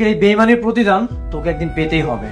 এই বেইমানির প্রতিদান তোকে একদিন পেতেই হবে।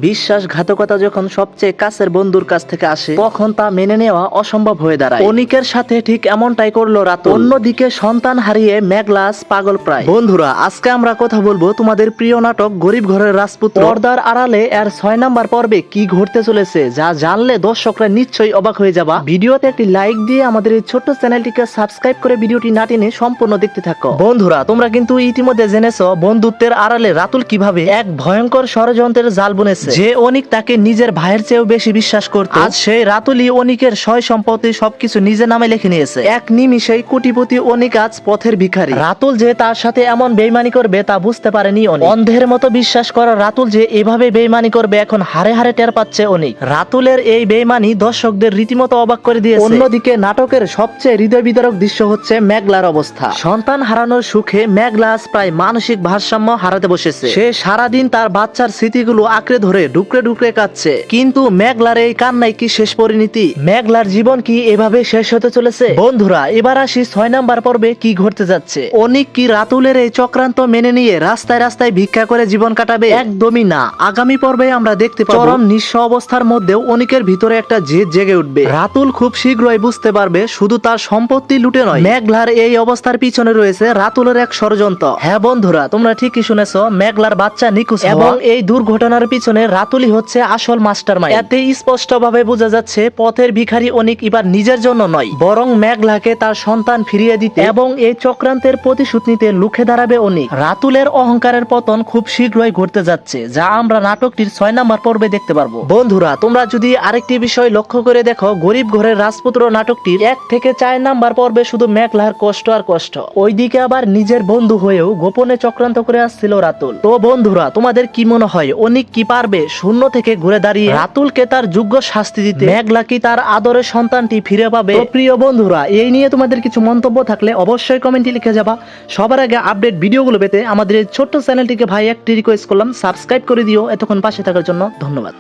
বিশ্বাসঘাতকতা যখন সবচেয়ে কাছের বন্ধুর কাছ থেকে আসে তখন তা মেনে নেওয়া অসম্ভব হয়ে দাঁড়ায়। অনিকের সাথে ঠিক এমনটাই করলো রাতুল। অন্যদিকে সন্তান হারিয়ে মেঘলাস পাগল প্রায়। বন্ধুরা, আজকে আমরা কথা বলবো তোমাদের প্রিয় নাটক গরিব ঘরের রাজপুত্র পর্দার আড়ালে এর 6 নাম্বার পর্বে কি ঘটতে চলেছে, যা জানলে দর্শকরা নিশ্চয়ই অবাক হয়ে যাবা। ভিডিওতে একটি লাইক দিয়ে আমাদের এই ছোট্ট চ্যানেলটিকে সাবস্ক্রাইব করে ভিডিওটি না টেনে সম্পূর্ণ দেখতে থাকো। বন্ধুরা, তোমরা কিন্তু ইতিমধ্যে জেনেছো বন্ধুত্বের আড়ালে রাতুল কিভাবে এক ভয়ঙ্কর ষড়যন্ত্রের জাল বুনেছে। যে অনিক তাকে নিজের ভাইয়ের চেয়েও বেশি বিশ্বাস করত, আজ সেই রাতুলই অনিকের সয় সম্পত্তি সবকিছু নিজের নামে লিখে নিয়েছে। এক নিমিষেই কোটিপতি অনিক আজ পথের ভিখারি। রাতুল যে তার সাথে এমন বেইমানি করবে তা বুঝতে পারেনি অনিক। অন্ধের মতো বিশ্বাস করা রাতুল যে এভাবে বেইমানি করবে এখন হারে হারে টের পাচ্ছে অনিক। রাতুলের এই বেইমানি দর্শকদের রীতিমতো অবাক করে দিয়েছে। অন্যদিকে নাটকের সবচেয়ে হৃদয় বিদারক দৃশ্য হচ্ছে মেঘলার অবস্থা। সন্তান হারানোর সুখে মেঘলা আজ প্রায় মানসিক ভারসাম্য হারাতে বসেছে। সে সারাদিন তার বাচ্চার স্মৃতিগুলো আঁকড়ে ধরে ডুকরে ডুকরে কাঁদছে। কিন্তু মেঘলার এই কান্নাই কি শেষ পরিণতি? মেঘলার জীবন কি এভাবে শেষ হতে চলেছে? বন্ধুরা, এবার আসি 6 নাম্বার পর্বে কি ঘটতে যাচ্ছে। অনিক কি রাতুলের এই চক্রান্ত মেনে নিয়ে রাস্তায় রাস্তায় ভিক্ষা করে জীবন কাটাবে? একদমই না। আগামী পর্বে আমরা দেখতে পাবো চরম নিঃস্ব অবস্থার মধ্যেও অনিকের ভিতরে একটা জেদ জেগে উঠবে। রাতুল খুব শীঘ্রই বুঝতে পারবে শুধু তার সম্পত্তি লুটে নয়, মেঘলার এই অবস্থার পিছনে রয়েছে রাতুলের এক ষড়যন্ত্র। হ্যাঁ বন্ধুরা, তোমরা ঠিকই শুনেছো, মেঘলার বাচ্চা নিখোঁজ এবং এই দুর্ঘটনার পিছনে রাতুলই হচ্ছে আসল মাস্টারমাইন্ড। এতে স্পষ্টভাবে বোঝা যাচ্ছে পথের ভিখারি অনিক এবার নিজের জন্য নয়, বরং মেঘলাকে তার সন্তান ফিরিয়ে দিতে এবং এই চক্রান্তের প্রতিশোধ নিতে লুখে দাঁড়াবে অনিক। রাতুলের অহংকারের পতন খুব শীঘ্রই ঘটতে যাচ্ছে, যা আমরা নাটকটির 6 নাম্বার পর্বে দেখতে পারবো। বন্ধুরা, তোমরা যদি আরেকটি বিষয় লক্ষ্য করে দেখো, গরিব ঘরের রাজপুত্র নাটকটির 1 থেকে 4 নাম্বার পর্বে শুধু মেঘলার কষ্ট আর কষ্ট, ওইদিকে আবার নিজের বন্ধু হয়েও গোপনে চক্রান্ত করে আসছিল রাতুল। তো বন্ধুরা, তোমাদের কি মনে হয় অনিক কি পারবে শূন্য থেকে ঘুরে দাঁড়িয়ে রাতুলকে তার যোগ্য শাস্তি দিতে? মেঘলা কি তার আদরের সন্তানটি ফিরে পাবে? তো প্রিয় বন্ধুরা, এই নিয়ে তোমাদের কিছু মন্তব্য থাকলে অবশ্যই কমেন্টে লিখে যাবা। সবার আগে আপডেট ভিডিওগুলো পেতে আমাদের এই ছোট্ট চ্যানেলটিকে ভাই একটি রিকোয়েস্ট করলাম, সাবস্ক্রাইব করে দিও। এতক্ষণ পাশে থাকার জন্য ধন্যবাদ।